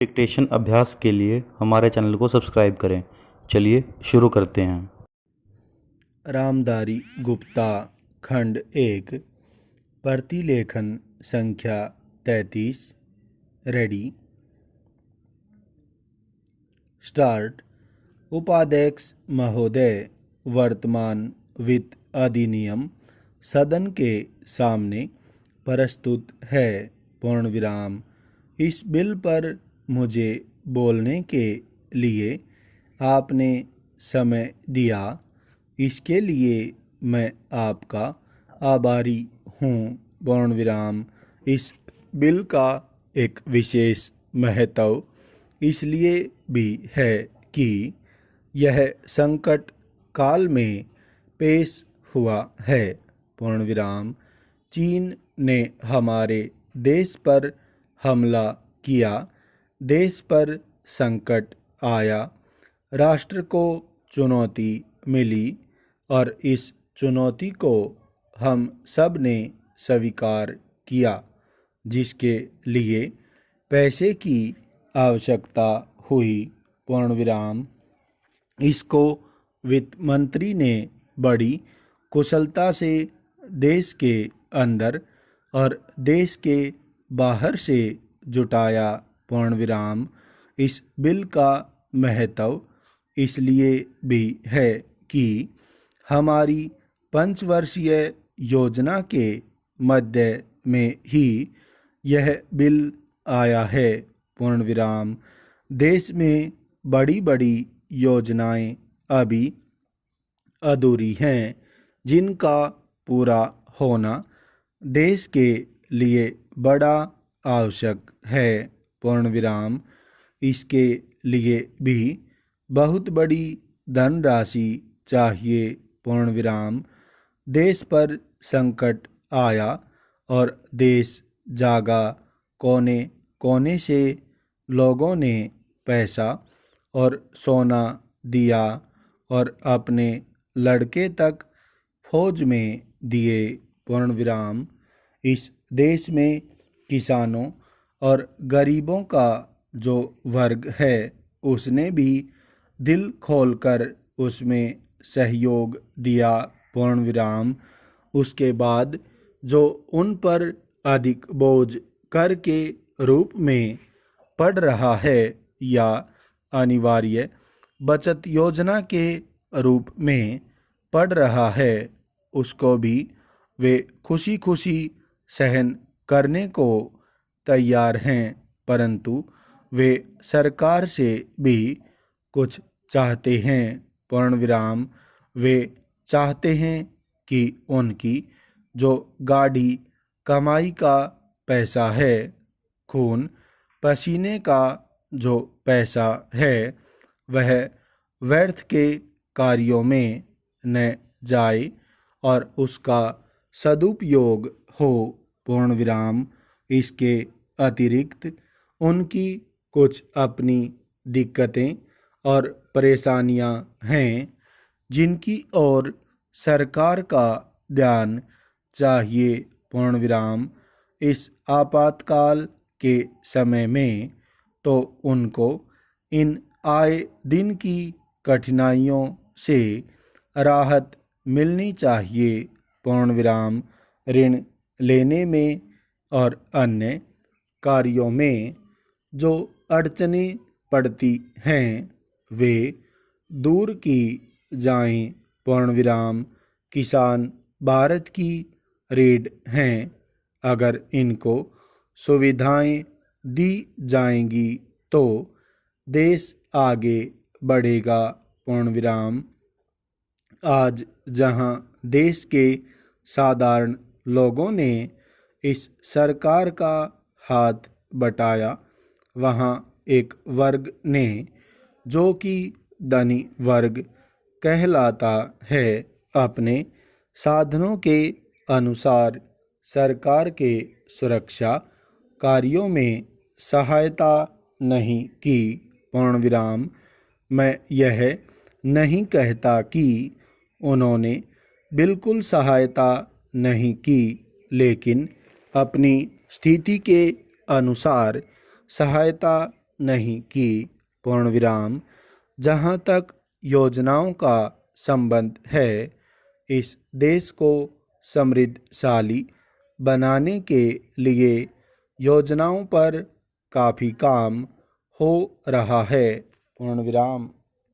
Dictation अभ्यास के लिए हमारे चैनल को सब्सक्राइब करें। चलिए शुरू करते हैं। रामधारी गुप्ता खंड 1 प्रतिलेखन संख्या 33 रेडी स्टार्ट। उपाध्यक्ष महोदय, वर्तमान वित्त अधिनियम सदन के सामने प्रस्तुत है। पूर्ण विराम। इस बिल पर मुझे बोलने के लिए आपने समय दिया, इसके लिए मैं आपका आभारी हूँ। पूर्ण विराम। इस बिल का एक विशेष महत्व इसलिए भी है कि यह संकट काल में पेश हुआ है। पूर्ण विराम। चीन ने हमारे देश पर हमला किया, देश पर संकट आया, राष्ट्र को चुनौती मिली और इस चुनौती को हम सब ने स्वीकार किया, जिसके लिए पैसे की आवश्यकता हुई। पूर्ण विराम। इसको वित्त मंत्री ने बड़ी कुशलता से देश के अंदर और देश के बाहर से जुटाया। पूर्ण विराम। इस बिल का महत्व इसलिए भी है कि हमारी पंचवर्षीय योजना के मध्य में ही यह बिल आया है। पूर्ण विराम। देश में बड़ी बड़ी योजनाएं अभी अधूरी हैं, जिनका पूरा होना देश के लिए बड़ा आवश्यक है। पूर्ण विराम। इसके लिए भी बहुत बड़ी धनराशि चाहिए। पूर्ण विराम। देश पर संकट आया और देश जागा। कोने कोने से लोगों ने पैसा और सोना दिया और अपने लड़के तक फौज में दिए। पूर्ण विराम। इस देश में किसानों और गरीबों का जो वर्ग है, उसने भी दिल खोलकर उसमें सहयोग दिया। पूर्ण विराम। उसके बाद जो उन पर अधिक बोझ कर के रूप में पड़ रहा है या अनिवार्य बचत योजना के रूप में पड़ रहा है, उसको भी वे खुशी खुशी सहन करने को तैयार हैं, परंतु वे सरकार से भी कुछ चाहते हैं। पूर्ण विराम। वे चाहते हैं कि उनकी जो गाढ़ी कमाई का पैसा है, खून पसीने का जो पैसा है, वह व्यर्थ के कार्यों में न जाए और उसका सदुपयोग हो। पूर्ण विराम। इसके अतिरिक्त उनकी कुछ अपनी दिक्कतें और परेशानियां हैं, जिनकी ओर सरकार का ध्यान चाहिए। पूर्ण विराम। इस आपातकाल के समय में तो उनको इन आए दिन की कठिनाइयों से राहत मिलनी चाहिए। पूर्ण विराम। ऋण लेने में और अन्य कार्यों में जो अड़चनें पड़ती हैं, वे दूर की जाएं। पूर्ण विराम। किसान भारत की रीढ़ हैं। अगर इनको सुविधाएं दी जाएंगी तो देश आगे बढ़ेगा। पूर्ण विराम। आज जहां देश के साधारण लोगों ने इस सरकार का हाथ बटाया, वहां एक वर्ग ने, जो कि धनी वर्ग कहलाता है, अपने साधनों के अनुसार सरकार के सुरक्षा कार्यों में सहायता नहीं की। पूर्ण विराम। मैं यह नहीं कहता कि उन्होंने बिल्कुल सहायता नहीं की, लेकिन अपनी स्थिति के अनुसार सहायता नहीं की। पूर्ण विराम। जहाँ तक योजनाओं का संबंध है, इस देश को समृद्धशाली बनाने के लिए योजनाओं पर काफ़ी काम हो रहा है। पूर्ण विराम।